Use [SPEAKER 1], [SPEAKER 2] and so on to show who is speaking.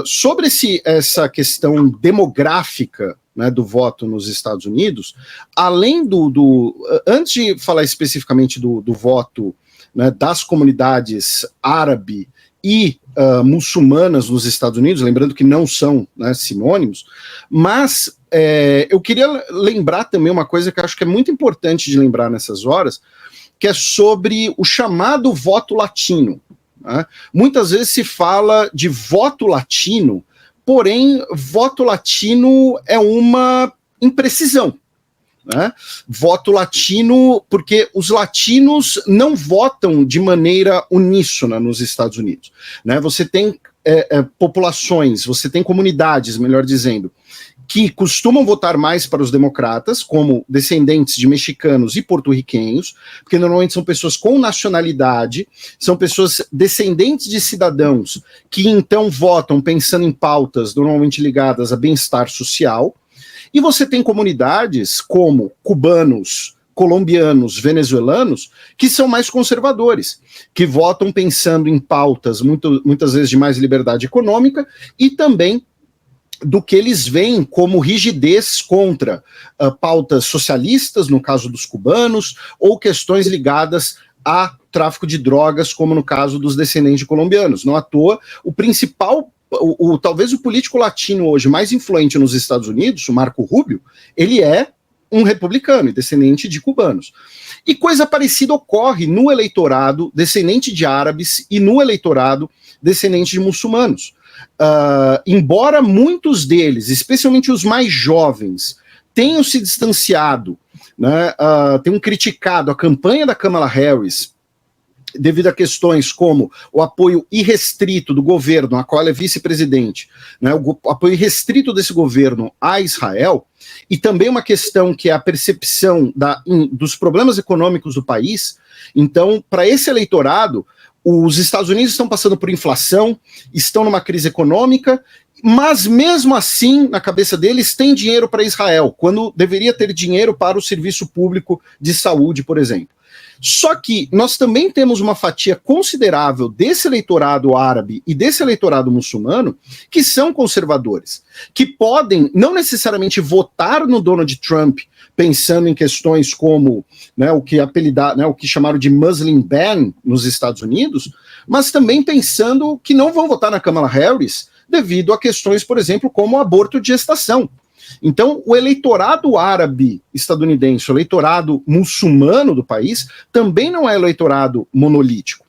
[SPEAKER 1] Sobre essa questão demográfica, né, do voto nos Estados Unidos, além antes de falar especificamente do voto, né, das comunidades árabe e muçulmanas nos Estados Unidos, lembrando que não são, né, sinônimos, mas eu queria lembrar também uma coisa que eu acho que é muito importante de lembrar nessas horas, que é sobre o chamado voto latino. Né? Muitas vezes se fala de voto latino, porém, voto latino é uma imprecisão. Né? Voto latino, porque os latinos não votam de maneira uníssona nos Estados Unidos. Né? Você tem populações, você tem comunidades, melhor dizendo, que costumam votar mais para os democratas, como descendentes de mexicanos e porto-riquenhos, porque normalmente são pessoas com nacionalidade, são pessoas descendentes de cidadãos que então votam pensando em pautas normalmente ligadas a bem-estar social. E você tem comunidades como cubanos, colombianos, venezuelanos, que são mais conservadores, que votam pensando em pautas muitas vezes de mais liberdade econômica e também do que eles veem como rigidez contra pautas socialistas, no caso dos cubanos, ou questões ligadas a tráfico de drogas, como no caso dos descendentes de colombianos. Não à toa, o principal, talvez o político latino hoje mais influente nos Estados Unidos, o Marco Rubio, ele é um republicano e descendente de cubanos. E coisa parecida ocorre no eleitorado descendente de árabes e no eleitorado descendente de muçulmanos. Embora muitos deles, especialmente os mais jovens, tenham se distanciado, né, tenham criticado a campanha da Kamala Harris devido a questões como o apoio irrestrito do governo, a qual ela é vice-presidente, né, o apoio irrestrito desse governo a Israel, e também uma questão que é a percepção dos problemas econômicos do país. Então, para esse eleitorado, os Estados Unidos estão passando por inflação, estão numa crise econômica, mas mesmo assim, na cabeça deles, tem dinheiro para Israel, quando deveria ter dinheiro para o serviço público de saúde, por exemplo. Só que nós também temos uma fatia considerável desse eleitorado árabe e desse eleitorado muçulmano que são conservadores, que podem não necessariamente votar no Donald Trump pensando em questões como, né, o que chamaram de Muslim ban nos Estados Unidos, mas também pensando que não vão votar na Kamala Harris devido a questões, por exemplo, como o aborto de gestação. Então, o eleitorado árabe estadunidense, o eleitorado muçulmano do país, também não é eleitorado monolítico.